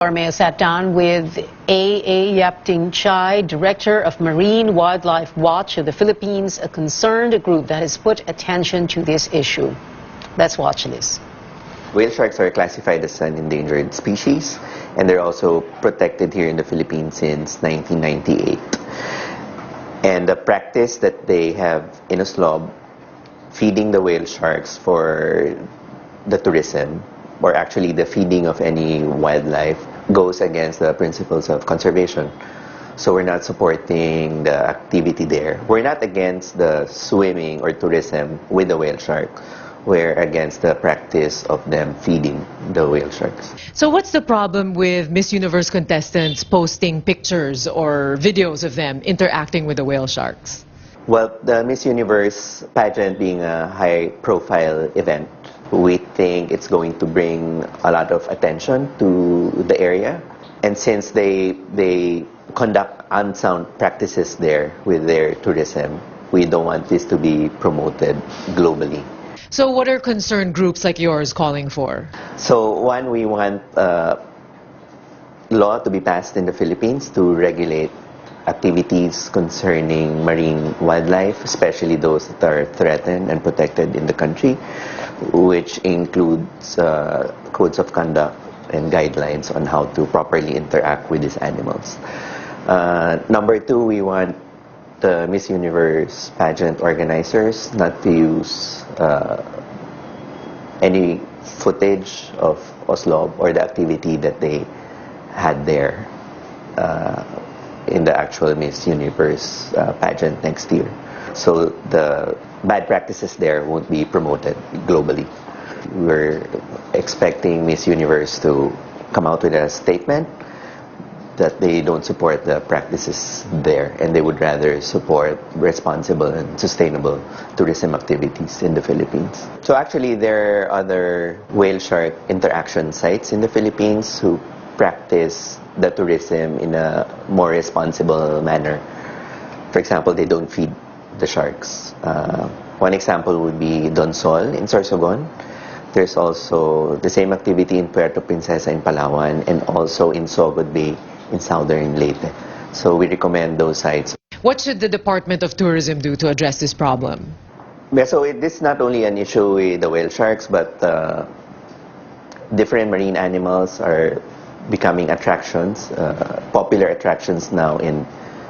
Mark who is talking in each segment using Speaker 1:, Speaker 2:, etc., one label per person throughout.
Speaker 1: Mayor sat down with A. Yapting Chai, Director of Marine Wildlife Watch of the Philippines, a concerned group that has put attention to this issue. Let's watch this.
Speaker 2: Whale sharks are classified as an endangered species, and they're also protected here in the Philippines since 1998. And the practice that they have in Oslob, feeding the whale sharks for the tourism, or actually the feeding of any wildlife, goes against the principles of conservation. So we're not supporting the activity there. We're not against the swimming or tourism with the whale shark. We're against the practice of them feeding the whale sharks.
Speaker 3: So what's the problem with Miss Universe contestants posting pictures or videos of them interacting with the whale sharks?
Speaker 2: Well, the Miss Universe pageant being a high-profile event, we think it's going to bring a lot of attention to the area. And since they conduct unsound practices there with their tourism, we don't want this to be promoted globally.
Speaker 3: So what are concerned groups like yours calling for?
Speaker 2: So one, we want law to be passed in the Philippines to regulate activities concerning marine wildlife, especially those that are threatened and protected in the country, which includes codes of conduct and guidelines on how to properly interact with these animals. Number two, we want the Miss Universe pageant organizers not to use any footage of Oslob or the activity that they had there in the actual Miss Universe pageant next year. So the bad practices there won't be promoted globally. We're expecting Miss Universe to come out with a statement that they don't support the practices there and they would rather support responsible and sustainable tourism activities in the Philippines. So actually there are other whale shark interaction sites in the Philippines who practice the tourism in a more responsible manner. For example, they don't feed the sharks. One example would be Donsol in Sorsogon. There's also the same activity in Puerto Princesa in Palawan and also in Sogod Bay in southern Leyte. So we recommend those sites.
Speaker 3: What should the Department of Tourism do to address this problem?
Speaker 2: Yeah, so this is not only an issue with the whale sharks, but different marine animals are becoming attractions, popular attractions now in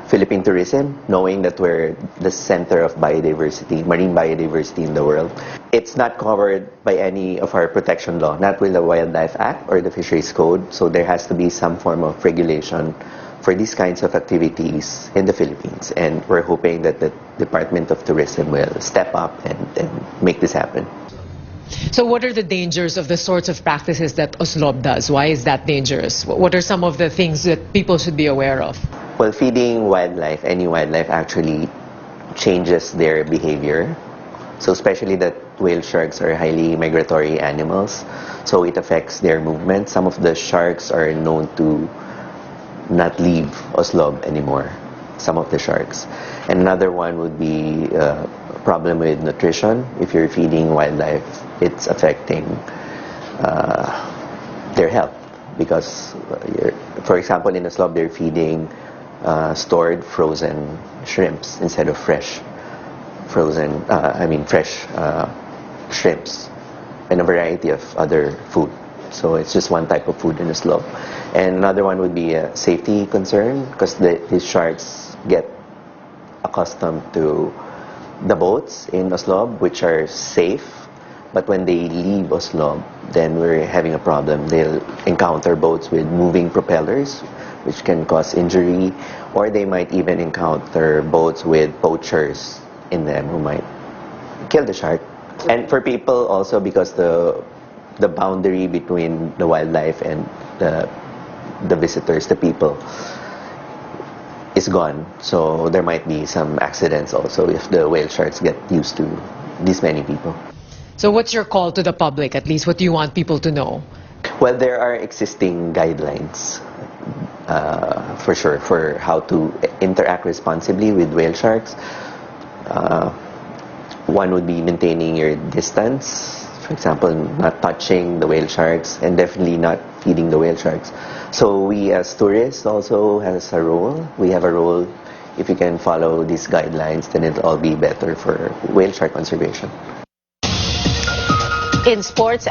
Speaker 2: Philippine tourism, knowing that we're the center of biodiversity, marine biodiversity in the world. It's not covered by any of our protection law, not with the Wildlife Act or the Fisheries Code, so there has to be some form of regulation for these kinds of activities in the Philippines. And we're hoping that the Department of Tourism will step up and make this happen.
Speaker 3: So what are the dangers of the sorts of practices that Oslob does? Why is that dangerous? What are some of the things that people should be aware of?
Speaker 2: Well, feeding wildlife, any wildlife, actually changes their behavior. So especially that whale sharks are highly migratory animals, so it affects their movement. Some of the sharks are known to not leave Oslob anymore, some of the sharks. And another one would be a problem with nutrition. If you're feeding wildlife, it's affecting their health because, for example, in Oslob, they're feeding stored frozen shrimps instead of fresh shrimps and a variety of other food. So it's just one type of food in Oslob. And another one would be a safety concern because these sharks get accustomed to the boats in Oslob, which are safe. But when they leave Oslob, then we're having a problem. They'll encounter boats with moving propellers, which can cause injury, or they might even encounter boats with poachers in them who might kill the shark. And for people also, because the boundary between the wildlife and the visitors, the people, is gone. So there might be some accidents also if the whale sharks get used to this many people.
Speaker 3: So what's your call to the public? At least what do you want people to know?
Speaker 2: Well, there are existing guidelines for sure for how to interact responsibly with whale sharks. One would be maintaining your distance For example, not touching the whale sharks and definitely not feeding the whale sharks. So we as tourists also has a role. We have a role. If you can follow these guidelines, then it'll all be better for whale shark conservation.
Speaker 1: In sports.